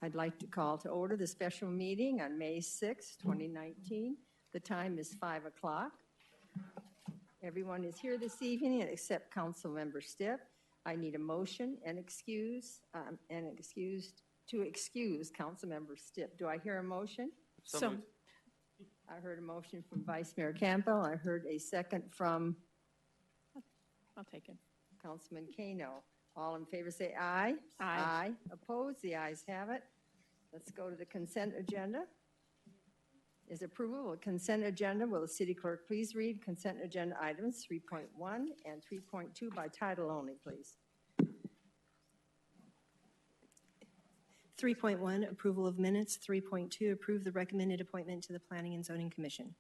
I'd like to call to order the special meeting on May 6, 2019. The time is 5 o'clock. Everyone is here this evening except Councilmember Stipp. I need a motion and excuse to excuse Councilmember Stipp. Do I hear a motion? So moved. I heard a motion from Vice Mayor Campbell. I heard a second from I'll take it. Councilman Kano. All in favor say aye. Aye. Aye. Opposed? The ayes have it. Let's go to the consent agenda. Is approval of consent agenda. Will the city clerk please read consent agenda items 3.1 and 3.2 by title only, please? 3.1, approval of minutes. 3.2, approve the recommended appointment to the Planning and Zoning Commission.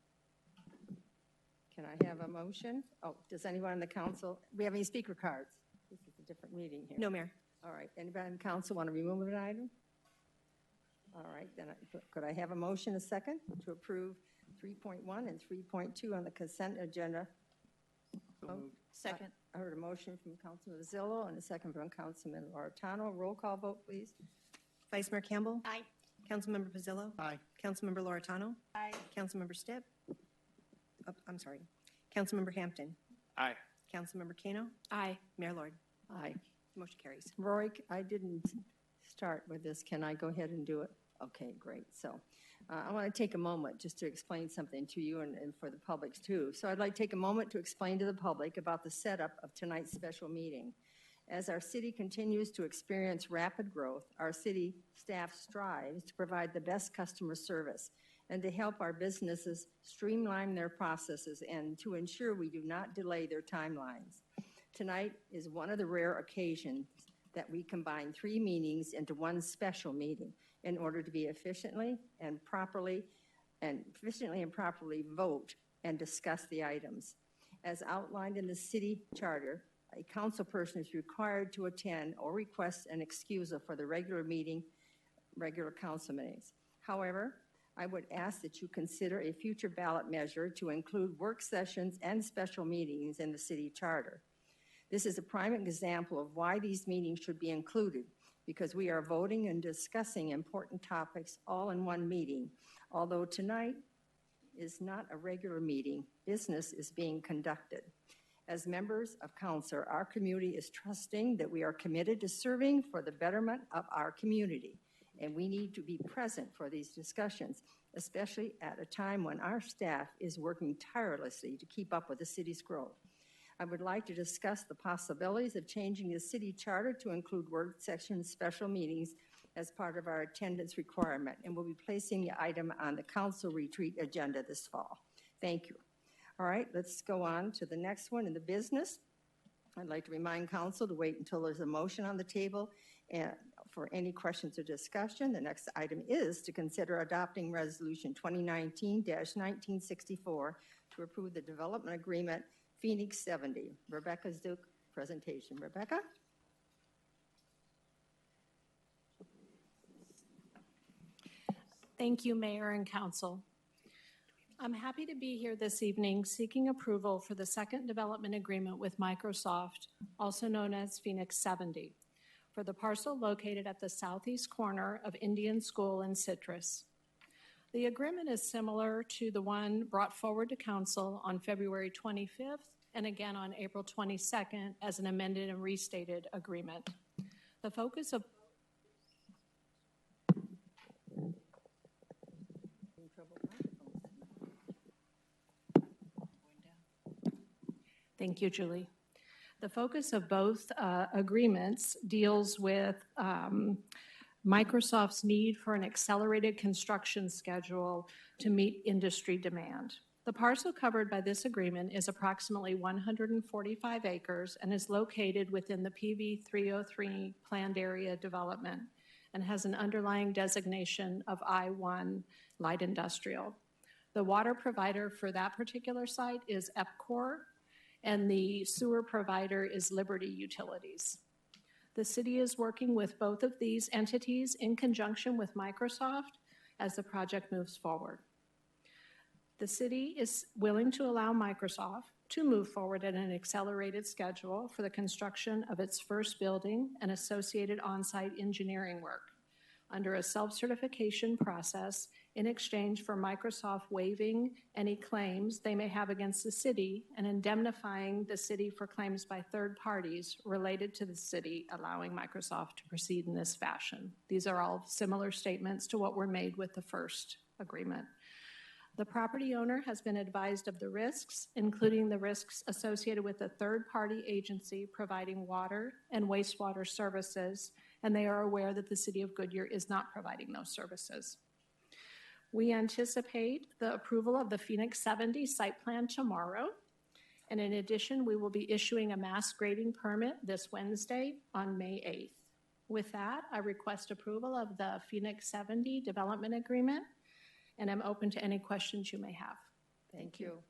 Can I have a motion? Oh, does anyone on the council, we have any speaker cards? This is a different meeting here. No, Mayor. All right, anybody on the council want to remove an item? All right, then could I have a motion, a second, to approve 3.1 and 3.2 on the consent agenda? Second. I heard a motion from Councilman Zillo and a second from Councilman Loretano. Roll call vote, please. Vice Mayor Campbell? Aye. Councilmember Pizzillo? Aye. Councilmember Loretano? Aye. Councilmember Stipp? I'm sorry. Councilmember Hampton? Aye. Councilmember Kano? Aye. Mayor Lord? Aye. Motion carries. Roy, I didn't start with this. Can I go ahead and do it? Okay, great. So I want to take a moment just to explain something to you and for the public too. So I'd like to take a moment to explain to the public about the setup of tonight's special meeting. As our city continues to experience rapid growth, our city staff strives to provide the best customer service and to help our businesses streamline their processes and to ensure we do not delay their timelines. Tonight is one of the rare occasions that we combine 3 meetings into one special meeting in order to be efficiently and properly vote and discuss the items. As outlined in the city charter, a council person is required to attend or request an excusal for the regular council meetings. However, I would ask that you consider a future ballot measure to include work sessions and special meetings in the city charter. This is a prime example of why these meetings should be included, because we are voting and discussing important topics all in one meeting. Although tonight is not a regular meeting, business is being conducted. As members of council, our community is trusting that we are committed to serving for the betterment of our community, and we need to be present for these discussions, especially at a time when our staff is working tirelessly to keep up with the city's growth. I would like to discuss the possibilities of changing the city charter to include work sessions, special meetings as part of our attendance requirement, and we'll be placing the item on the council retreat agenda this fall. Thank you. All right, let's go on to the next one in the business. I'd like to remind council to wait until there's a motion on the table and for any questions or discussion. The next item is to consider adopting Resolution 2019-1964 to approve the development agreement Phoenix 70. Rebecca Zook, presentation. Rebecca? Thank you, Mayor and Council. I'm happy to be here this evening seeking approval for the second development agreement with Microsoft, also known as Phoenix 70, for the parcel located at the southeast corner of Indian School and Citrus. The agreement is similar to the one brought forward to Council on February 25th and again on April 22nd as an amended and restated agreement. The focus of Thank you, Julie. The focus of both agreements deals with Microsoft's need for an accelerated construction schedule to meet industry demand. The parcel covered by this agreement is approximately 145 acres and is located within the PV 303 planned area development and has an underlying designation of I-1 light industrial. The water provider for that particular site is EPCOR, and the sewer provider is Liberty Utilities. The city is working with both of these entities in conjunction with Microsoft as the project moves forward. The city is willing to allow Microsoft to move forward at an accelerated schedule for the construction of its first building and associated on-site engineering work. under a self-certification process in exchange for Microsoft waiving any claims they may have against the city and indemnifying the city for claims by third parties related to the city, allowing Microsoft to proceed in this fashion. These are all similar statements to what were made with the first agreement. The property owner has been advised of the risks, including the risks associated with a third-party agency providing water and wastewater services, and they are aware that the City of Goodyear is not providing those services. We anticipate the approval of the Phoenix 70 site plan tomorrow, and in addition, we will be issuing a mass grading permit this Wednesday on May 8th. With that, I request approval of the Phoenix 70 development agreement, and I'm open to any questions you may have. Thank you.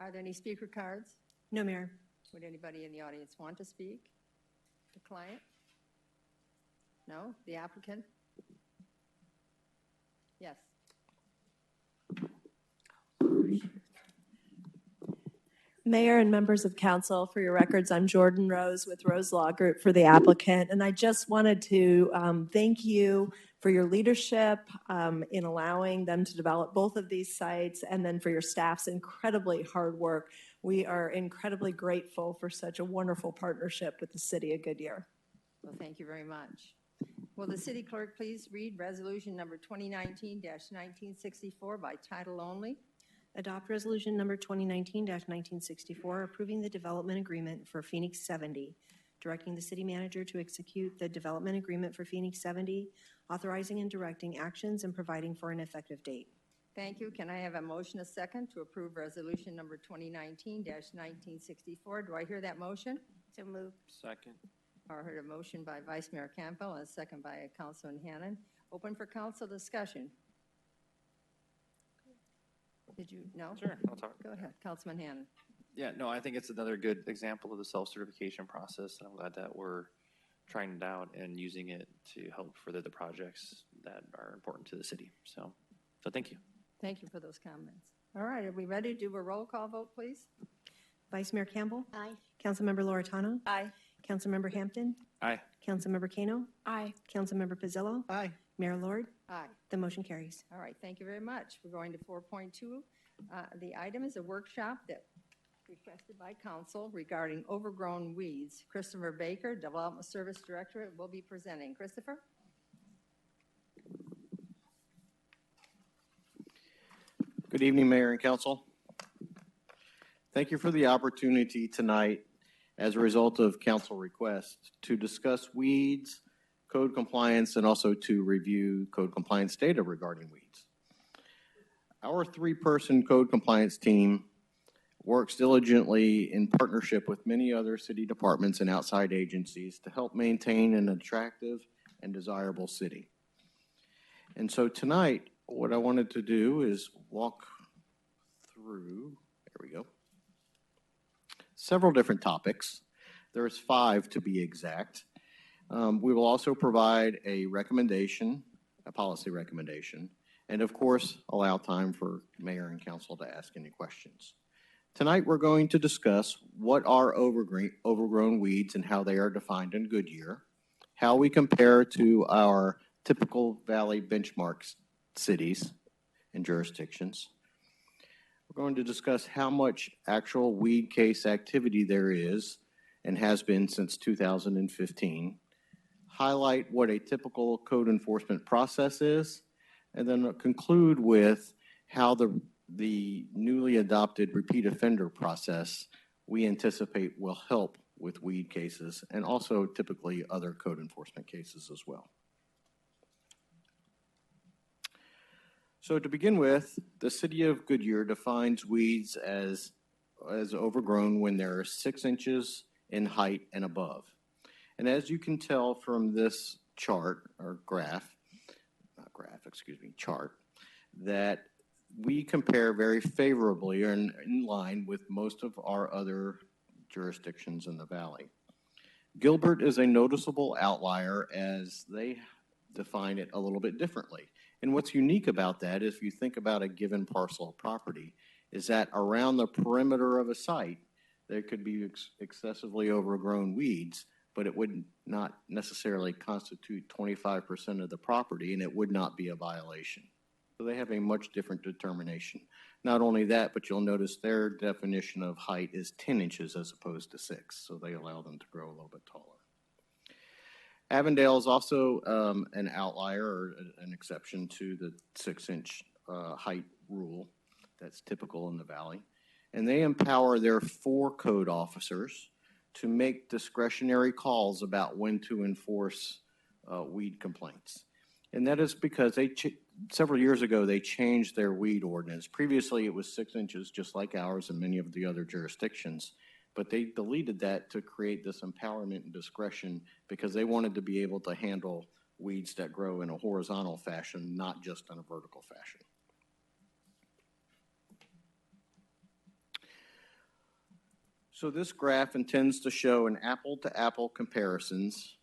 Are there any speaker cards? No, Mayor. Would anybody in the audience want to speak? The client? No? The applicant? Yes. Mayor and members of council, for your records, I'm Jordan Rose with Rose Law Group for the applicant, and I just wanted to thank you for your leadership in allowing them to develop both of these sites, and then for your staff's incredibly hard work. We are incredibly grateful for such a wonderful partnership with the City of Goodyear. Well, thank you very much. Will the city clerk please read resolution number 2019-1964 by title only? Adopt resolution number 2019-1964, approving the development agreement for Phoenix 70, directing the city manager to execute the development agreement for Phoenix 70, authorizing and directing actions and providing for an effective date. Thank you. Can I have a motion, a second, to approve resolution number 2019-1964? Do I hear that motion? So moved. Second. I heard a motion by Vice Mayor Campbell and a second by Councilman Hannan. Open for council discussion. Did you, no? Sure, I'll talk. Go ahead, Councilman Hannan. Yeah, no, I think it's another good example of the self-certification process, and I'm glad that we're trying it out and using it to help further the projects that are important to the city. So thank you. Thank you for those comments. All right, are we ready to do a roll call vote, please? Vice Mayor Campbell? Aye. Councilmember Loretano? Aye. Councilmember Hampton? Aye. Councilmember Kano? Aye. Councilmember Pizzillo? Aye. Mayor Lord? Aye. The motion carries. All right, thank you very much. We're going to 4.2. The item is a workshop that requested by council regarding overgrown weeds. Christopher Baker, Development Service Director, will be presenting. Christopher? Good evening, Mayor and Council. Thank you for the opportunity tonight, as a result of council request, to discuss weeds, code compliance, and also to review code compliance data regarding weeds. Our three-person code compliance team works diligently in partnership with many other city departments and outside agencies to help maintain an attractive and desirable city. And so tonight, what I wanted to do is walk through, there we go, several different topics. There's 5 to be exact. We will also provide a recommendation, a policy recommendation, and of course, allow time for mayor and council to ask any questions. Tonight, we're going to discuss what are overgrown weeds and how they are defined in Goodyear, how we compare to our typical Valley benchmark cities and jurisdictions. We're going to discuss how much actual weed case activity there is and has been since 2015, highlight what a typical code enforcement process is, and then conclude with how the newly adopted repeat offender process we anticipate will help with weed cases and also typically other code enforcement cases as well. So to begin with, the City of Goodyear defines weeds as overgrown when they're 6 inches in height and above. And as you can tell from this chart, or chart, that we compare very favorably or in line with most of our other jurisdictions in the Valley. Gilbert is a noticeable outlier as they define it a little bit differently. And what's unique about that, if you think about a given parcel of property, is that around the perimeter of a site, there could be excessively overgrown weeds, but it would not necessarily constitute 25% of the property, and it would not be a violation. So they have a much different determination. Not only that, but you'll notice their definition of height is 10 inches as opposed to 6, so they allow them to grow a little bit taller. Avondale is also an outlier or an exception to the 6-inch height rule that's typical in the valley. And they empower their 4 code officers to make discretionary calls about when to enforce weed complaints. And that is because several years ago, they changed their weed ordinance. Previously, it was 6 inches, just like ours and many of the other jurisdictions. But they deleted that to create this empowerment and discretion because they wanted to be able to handle weeds that grow in a horizontal fashion, not just in a vertical fashion. So this graph intends to show an apple-to-apple comparisons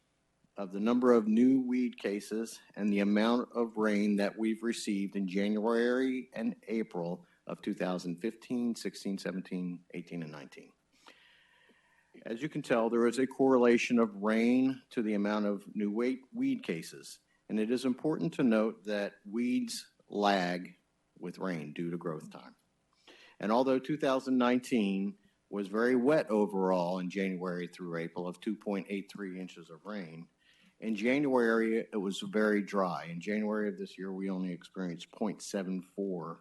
of the number of new weed cases and the amount of rain that we've received in January and April of 2015, 16, 17, 18, and 19. As you can tell, there is a correlation of rain to the amount of new weed cases. And it is important to note that weeds lag with rain due to growth time. And although 2019 was very wet overall in January through April of 2.83 inches of rain, in January it was very dry. In January of this year, we only experienced 0.74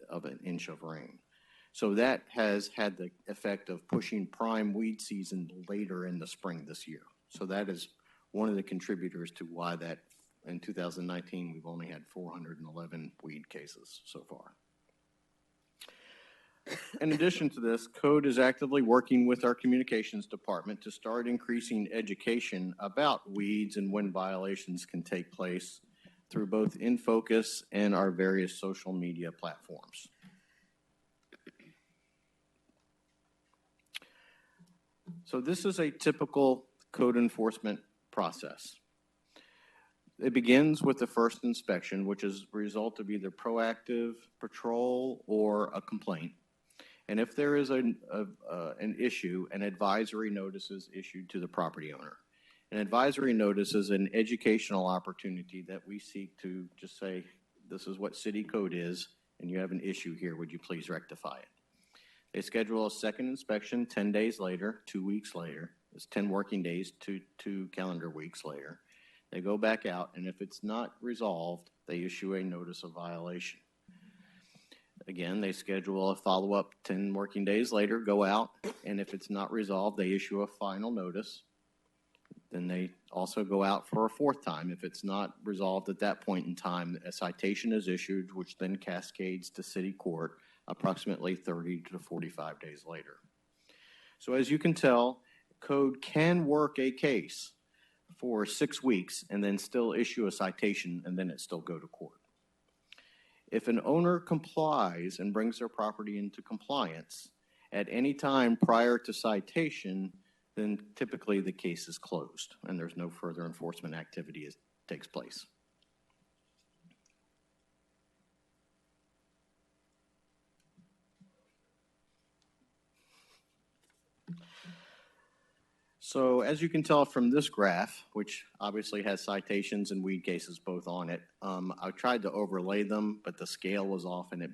of an inch of rain. So that has had the effect of pushing prime weed season later in the spring this year. So that is one of the contributors to why that in 2019 we've only had 411 weed cases so far. In addition to this, Code is actively working with our communications department to start increasing education about weeds and when violations can take place through both InFocus and our various social media platforms. So this is a typical code enforcement process. It begins with the first inspection, which is a result of either proactive patrol or a complaint. And if there is an issue, an advisory notice is issued to the property owner. An advisory notice is an educational opportunity that we seek to just say, this is what city code is, and you have an issue here, would you please rectify it? They schedule a second inspection 10 days later, 2 weeks later. It's 10 working days, two calendar weeks later. They go back out, and if it's not resolved, they issue a notice of violation. Again, they schedule a follow-up 10 working days later, go out, and if it's not resolved, they issue a final notice. Then they also go out for a fourth time. If it's not resolved at that point in time, a citation is issued, which then cascades to city court approximately 30 to 45 days later. So as you can tell, Code can work a case for 6 weeks and then still issue a citation and then it still go to court. If an owner complies and brings their property into compliance at any time prior to citation, then typically the case is closed and there's no further enforcement activity that takes place. So as you can tell from this graph, which obviously has citations and weed cases both on it, I tried to overlay them, but the scale was off and it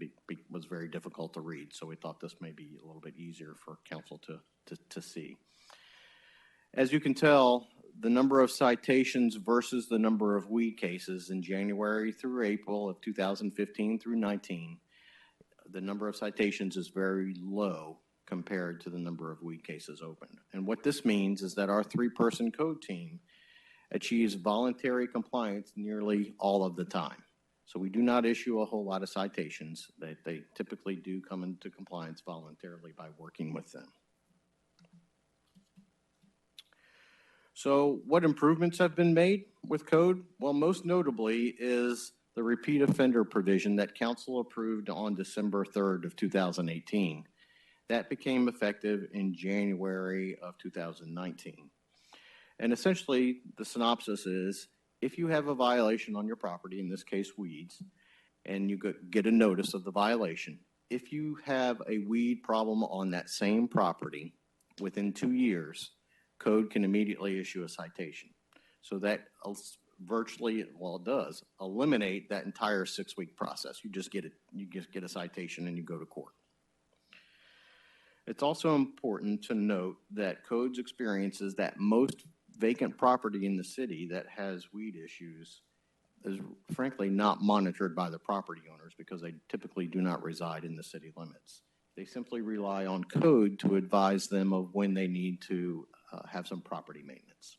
was very difficult to read. So we thought this may be a little bit easier for council to see. As you can tell, the number of citations versus the number of weed cases in January through April of 2015 through 19, the number of citations is very low compared to the number of weed cases opened. And what this means is that our 3-person code team achieves voluntary compliance nearly all of the time. So we do not issue a whole lot of citations. They typically do come into compliance voluntarily by working with them. So what improvements have been made with Code? Well, most notably is the repeat offender provision that council approved on December 3rd of 2018. That became effective in January of 2019. And essentially, the synopsis is, if you have a violation on your property, in this case weeds, and you get a notice of the violation, if you have a weed problem on that same property within 2 years, code can immediately issue a citation. So that virtually, well, it does eliminate that entire 6-week process. You just get a citation and you go to court. It's also important to note that codes experiences that most vacant property in the city that has weed issues is frankly not monitored by the property owners because they typically do not reside in the city limits. They simply rely on code to advise them of when they need to have some property maintenance.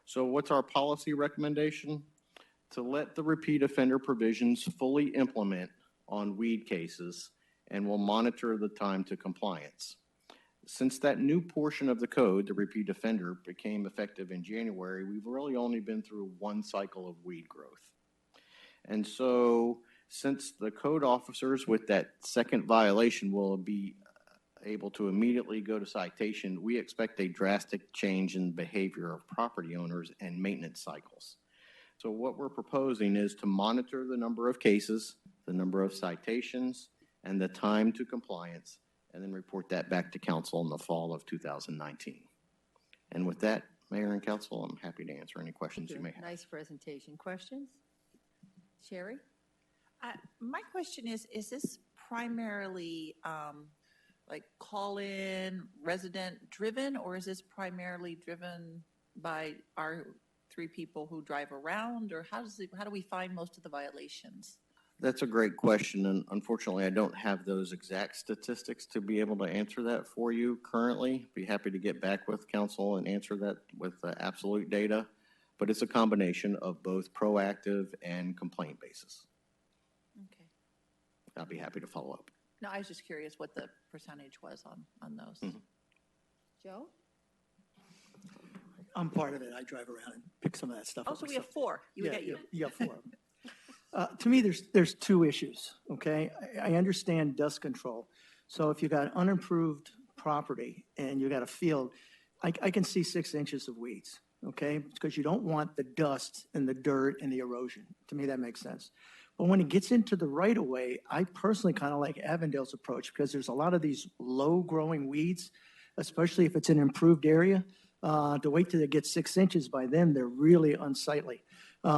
So what's our policy recommendation? To let the repeat offender provisions fully implement on weed cases and will monitor the time to compliance. Since that new portion of the code, the repeat offender, became effective in January, we've really only been through one cycle of weed growth. And so since the code officers with that second violation will be able to immediately go to citation, we expect a drastic change in behavior of property owners and maintenance cycles. So what we're proposing is to monitor the number of cases, the number of citations, and the time to compliance, and then report that back to council in the fall of 2019. And with that, Mayor and Council, I'm happy to answer any questions you may have. Nice presentation. Questions? Sherry? My question is this primarily like call-in, resident-driven, or is this primarily driven by our 3 people who drive around, or how do we find most of the violations? That's a great question, and unfortunately, I don't have those exact statistics to be able to answer that for you currently. Be happy to get back with council and answer that with absolute data, but it's a combination of both proactive and complaint basis. Okay. I'll be happy to follow up. No, I was just curious what the percentage was on those. Mm-hmm. Joe? I'm part of it. I drive around and pick some of that stuff up. Oh, so we have 4. You got 4 of them. To me, there's 2 issues, okay? I understand dust control. So if you got unimproved property and you got a field, I can see 6 inches of weeds, okay? Because you don't want the dust and the dirt and the erosion. To me, that makes sense. But when it gets into the right-of-way, I personally kind of like Avondale's approach because there's a lot of these low-growing weeds, especially if it's an improved area. To wait till it gets 6 inches by then, they're really unsightly.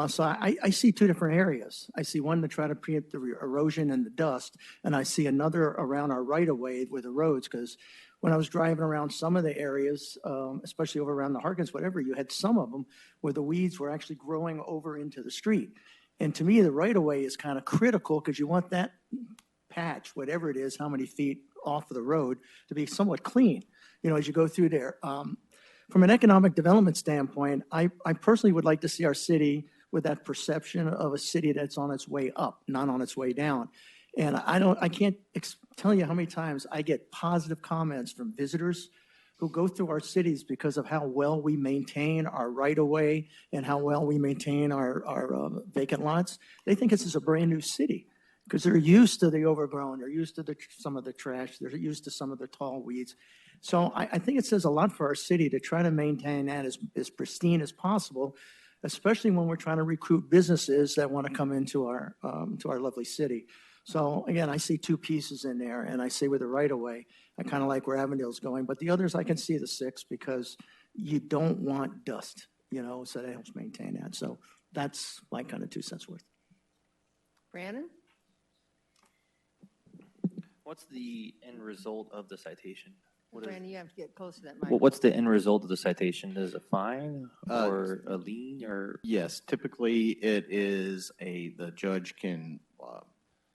So I see 2 different areas. I see one to try to preempt the erosion and the dust, and I see another around our right-of-way with the roads, because when I was driving around some of the areas, especially over around the Harkins, whatever, you had some of them where the weeds were actually growing over into the street. And to me, the right-of-way is kind of critical because you want that patch, whatever it is, how many feet off of the road, to be somewhat clean, as you go through there. From an economic development standpoint, I personally would like to see our city with that perception of a city that's on its way up, not on its way down. And I can't tell you how many times I get positive comments from visitors who go through our cities because of how well we maintain our right-of-way and how well we maintain our vacant lots. They think this is a brand-new city because they're used to the overgrown, they're used to some of the trash, they're used to some of the tall weeds. So I think it says a lot for our city to try to maintain that as pristine as possible, especially when we're trying to recruit businesses that want to come into our lovely city. So again, I see 2 pieces in there, and I see with the right-of-way, I kind of like where Avondale's going, but the others I can see the 6 because you don't want dust, so that helps maintain that. So that's my kind of 2 cents worth. Brandon? What's the end result of the citation? Brandon, you have to get close to that microphone. What's the end result of the citation? Is it a fine or a lien or? Yes, typically it is the judge can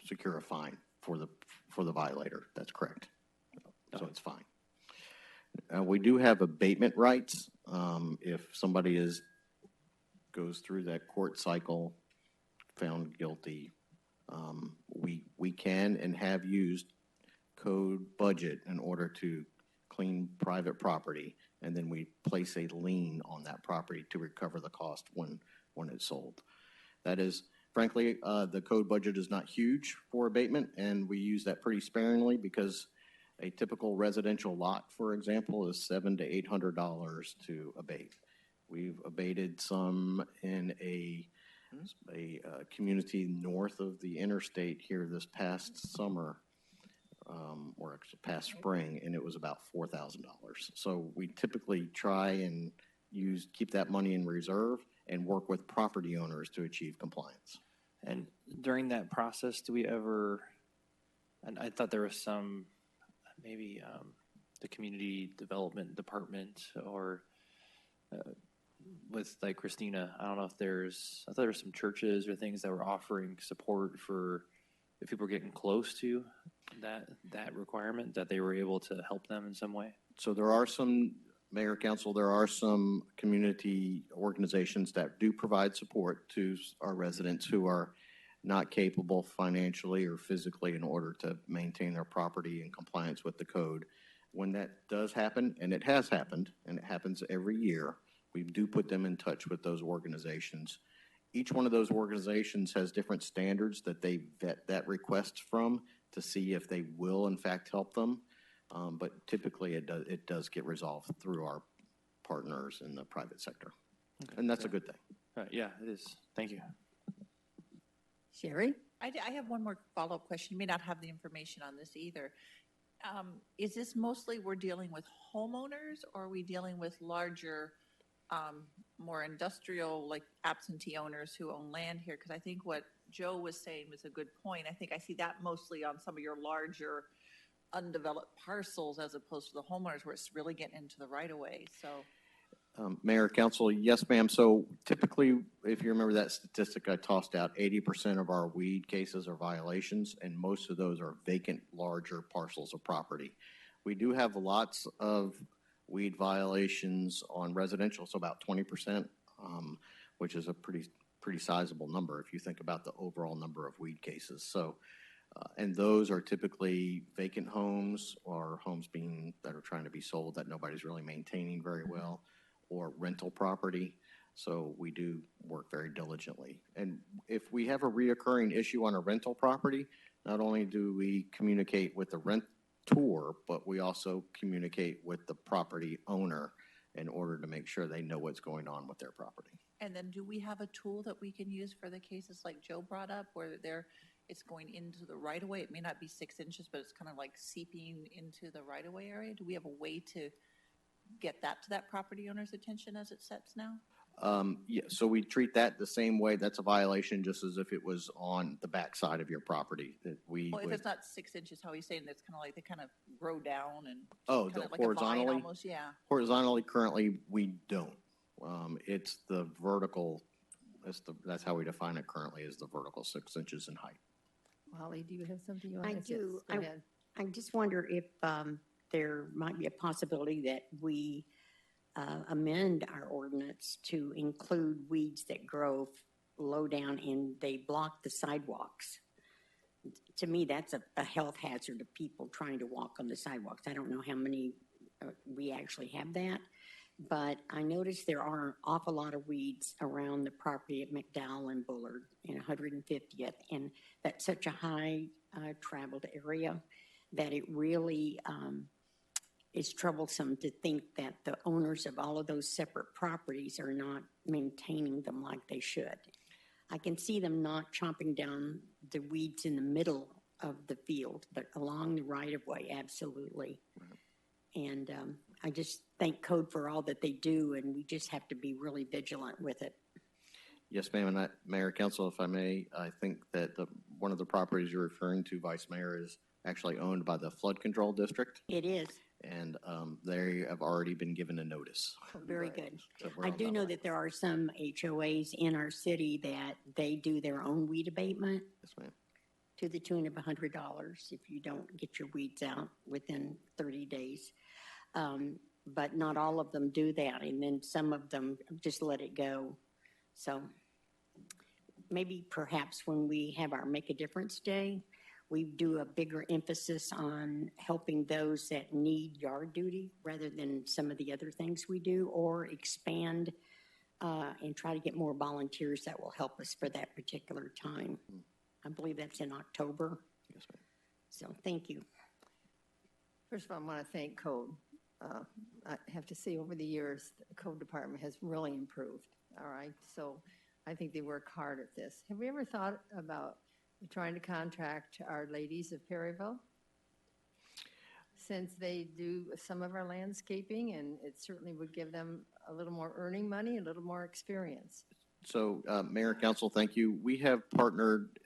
secure a fine for the violator. That's correct. So it's fine. We do have abatement rights. If somebody goes through that court cycle, found guilty, we can and have used code budget in order to clean private property, and then we place a lien on that property to recover the cost when it's sold. That is, frankly, the code budget is not huge for abatement, and we use that pretty sparingly because a typical residential lot, for example, is $700 to $800 to abate. We've abated some in a community north of the interstate here this past summer. or actually past spring, and it was about $4,000. So we typically try and keep that money in reserve and work with property owners to achieve compliance. And during that process, do we ever, and I thought there was some, maybe the community development department or with like Christina, I don't know if I thought there were some churches or things that were offering support for if people were getting close to that requirement, that they were able to help them in some way. So there are some, Mayor, Council, there are some community organizations that do provide support to our residents who are not capable financially or physically in order to maintain their property in compliance with the code. When that does happen, and it has happened, and it happens every year, we do put them in touch with those organizations. Each one of those organizations has different standards that they vet that request from to see if they will in fact help them. But typically it does get resolved through our partners in the private sector. Okay. And that's a good thing. Yeah, it is. Thank you. Sherry? I have one more follow-up question. You may not have the information on this either. Is this mostly we're dealing with homeowners, or are we dealing with larger, more industrial, like absentee owners who own land here? Because I think what Joe was saying was a good point. I think I see that mostly on some of your larger undeveloped parcels as opposed to the homeowners where it's really getting into the right-of-way. So. Mayor, Council, yes, ma'am. So typically, if you remember that statistic I tossed out, 80% of our weed cases are violations, and most of those are vacant, larger parcels of property. We do have lots of weed violations on residential, so about 20%, which is a pretty sizable number if you think about the overall number of weed cases. So, and those are typically vacant homes or homes that are trying to be sold that nobody's really maintaining very well, or rental property. So we do work very diligently. And if we have a reoccurring issue on a rental property, not only do we communicate with the rentor, but we also communicate with the property owner in order to make sure they know what's going on with their property. And then do we have a tool that we can use for the cases like Joe brought up where it's going into the right-of-way? It may not be 6 inches, but it's kind of like seeping into the right-of-way area. Do we have a way to get that to that property owner's attention as it sets now? Yeah, so we treat that the same way. That's a violation just as if it was on the backside of your property. Well, if it's not 6 inches, how are you saying that's kind of like they kind of grow down and kind of of like horizontally? a vine almost, yeah. Horizontally, currently, we don't. It's the vertical, that's how we define it currently, is the vertical 6 inches in height. Wally, do you have something you want to I say? do. Go ahead. I just wonder if there might be a possibility that we amend our ordinance to include weeds that grow low down and they block the sidewalks. To me, that's a health hazard to people trying to walk on the sidewalks. I don't know how many we actually have that, but I noticed there are an awful lot of weeds around the property at McDowell and Bullard and 150th, and that's such a high traveled area that it really is troublesome to think that the owners of all of those separate properties are not maintaining them like they should. I can see them not chopping down the weeds in the middle of the field, but along the right-of-way, absolutely. Right. And I just thank Code for all that they do, and we just have to be really vigilant with it. Yes, ma'am, and Mayor, Council, if I may, I think that one of the properties you're referring to, Vice Mayor, is actually owned by the Flood Control District. It is. And they have already been given a notice. Very good. So I do know that there are some HOAs in our city that they do their own weed abatement. Yes, ma'am. To the tune of $100 if you don't get your weeds out within 30 days. But not all of them do that, and then some of them just let it go. So maybe perhaps when we have our Make a Difference Day, we do a bigger emphasis on helping those that need yard duty rather than some of the other things we do, or expand and try to get more volunteers that will help us for that particular time. I believe that's in October. Yes, ma'am. So thank you. First of all, I want to thank Code. I have to say, over the years, the Code Department has really improved, all right? So I think they work hard at this. Have we ever thought about trying to contract Our Ladies of Perryville? since they do some of our landscaping, and it certainly would give them a little more earning money, a little more experience. So, Mayor and Council, thank you. We have partnered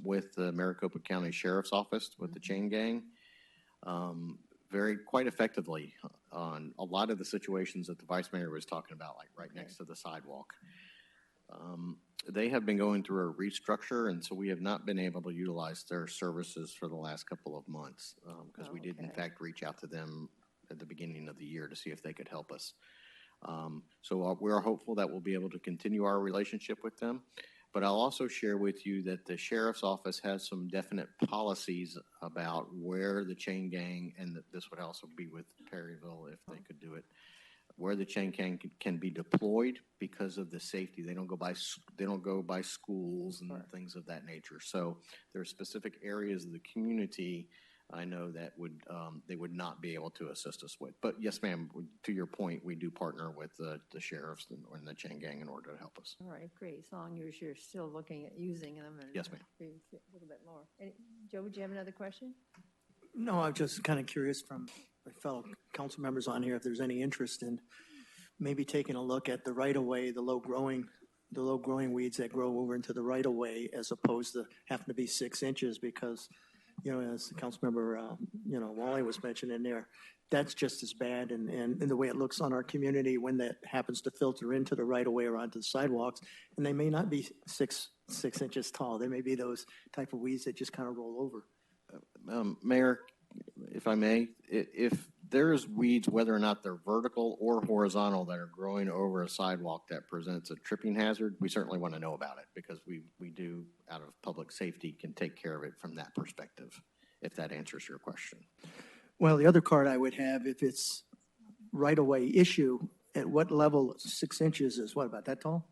with the Maricopa County Sheriff's Office, with the chain gang, quite effectively on a lot of the situations that the Vice Mayor was talking about, like right next to the sidewalk. They have been going through a restructure, and so we have not been able to utilize their services for the last couple of months, because we did in fact reach out to them at the beginning of the year to see if they could help us. So we're hopeful that we'll be able to continue our relationship with them. But I'll also share with you that the Sheriff's Office has some definite policies about where the chain gang, and this would also be with Perryville if they could do it, where the chain gang can be deployed because of the safety. They don't go by schools and things of that nature. So there are specific areas of the community I know that they would not be able to assist us with. But yes, ma'am, to your point, we do partner with the sheriffs and the chain gang in order to help us. All right, great. As long as you're still looking at using them. And yes, ma'am. A little bit more. Joe, would you have another question? No, I'm just kind of curious from my fellow council members on here if there's any interest in maybe taking a look at the right-of-way, the low-growing weeds that grow over into the right-of-way, as opposed to having to be 6 inches, because, you know, as the council member, Wally was mentioning there, that's just as bad. And the way it looks on our community when that happens to filter into the right-of-way or onto the sidewalks, and they may not be six inches tall. They may be those type of weeds that just kind of roll over. Mayor, if I may, if there's weeds, whether or not they're vertical or horizontal, that are growing over a sidewalk that presents a tripping hazard, we certainly want to know about it, because we do, out of public safety, can take care of it from that perspective, if that answers your question. Well, the other card I would have, if it's right-of-way issue, at what level 6 inches is what, about that tall?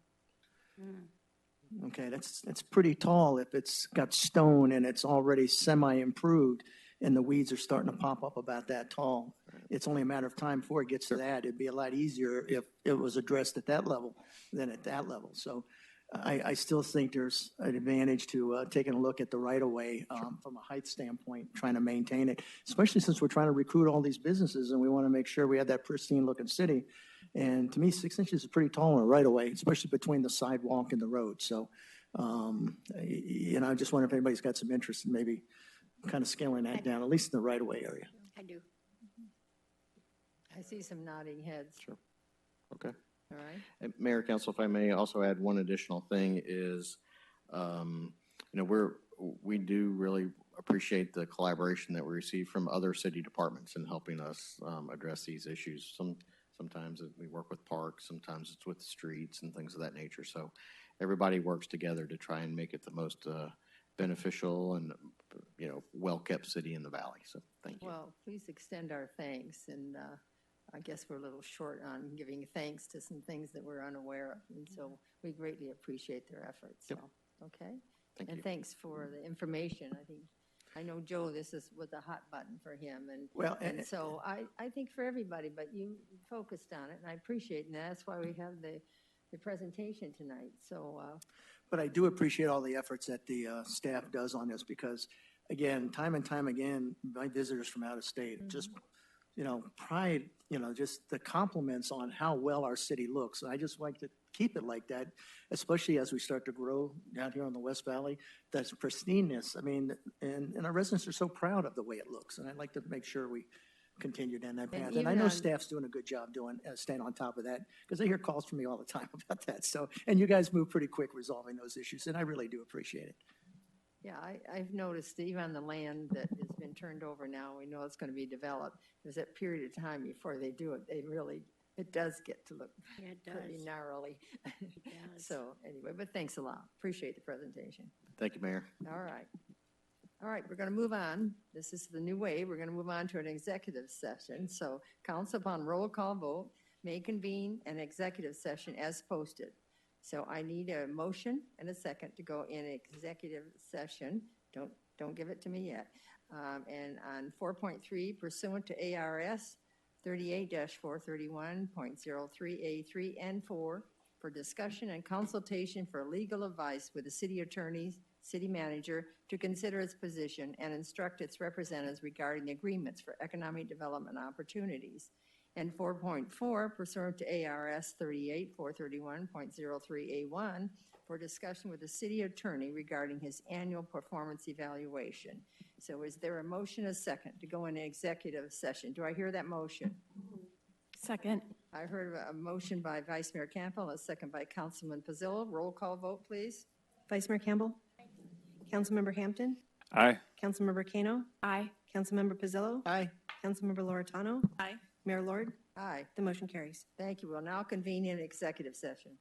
Okay, that's pretty tall if it's got stone and it's already semi-improved and the weeds are starting to pop up about that tall. It's only a matter of time before it gets to that. It'd be a lot easier if it was addressed at that level than at that level. So I still think there's an advantage to taking a look at the right-of-way from a height standpoint, trying to maintain it, especially since we're trying to recruit all these businesses and we want to make sure we have that pristine-looking city. And to me, 6 inches is pretty tall on a right-of-way, especially between the sidewalk and the road. So, I just wonder if anybody's got some interest in maybe kind of scaling that down, at least in the right-of-way area. I do. I see some nodding heads. Sure. Okay. All right. And Mayor, Council, if I may also add one additional thing is, we do really appreciate the collaboration that we receive from other city departments in helping us address these issues. Sometimes we work with parks, sometimes it's with streets and things of that nature. So everybody works together to try and make it the most beneficial and, well-kept city in the valley. So thank you. Well, please extend our thanks. And I guess we're a little short on giving thanks to some things that we're unaware of. And so we greatly appreciate their efforts. Yep. So, okay. Thank and you. Thanks for the information. I know, Joe, this was a hot button for him. And so I think for everybody, but you focused on it, and I appreciate it. And that's why we have the presentation tonight. So, But I do appreciate all the efforts that the staff does on this, because, again, time and time again, my visitors from out of state just, pride, just the compliments on how well our city looks. And I just like to keep it like that, especially as we start to grow down here on the West Valley. That's pristineness. I mean, and our residents are so proud of the way it looks. And I'd like to make sure we continue down that path. And I know staff's doing a good job staying on top of that, because I hear calls from me all the time about that. So, and you guys move pretty quick resolving those issues, and I really do appreciate it. yeah, I've noticed even on the land that has been turned over now, we know it's going to be developed. There's that period of time before they do it. It does get to look pretty gnarly. It does. So anyway, but thanks a lot. Appreciate the presentation. Thank you, Mayor. All right, we're going to move on. This is the new way. We're going to move on to an executive session. So council, upon roll call vote, may convene an executive session as posted. So I need a motion and a second to go in executive session. Don't give it to me yet. And on 4.3, pursuant to ARS 38-431.03A3 and 4, for discussion and consultation for legal advice with the city attorney, city manager to consider its position and instruct its representatives regarding the agreements for economic development opportunities. And 4.4, pursuant to ARS 38431.03A1, for discussion with the city attorney regarding his annual performance evaluation. So is there a motion, a second, to go into executive session? Do I hear that motion? Second. I heard a motion by Vice Mayor Campbell, a second by Councilman Pizzillo. Roll call vote, please. Vice Mayor Campbell? Councilmember Hampton? Aye. Councilmember Kano? Aye. Councilmember Pizzillo? Aye. Councilmember Loretano? Aye. Mayor Lord? Aye. The motion carries. Thank you. We'll now convene in executive session.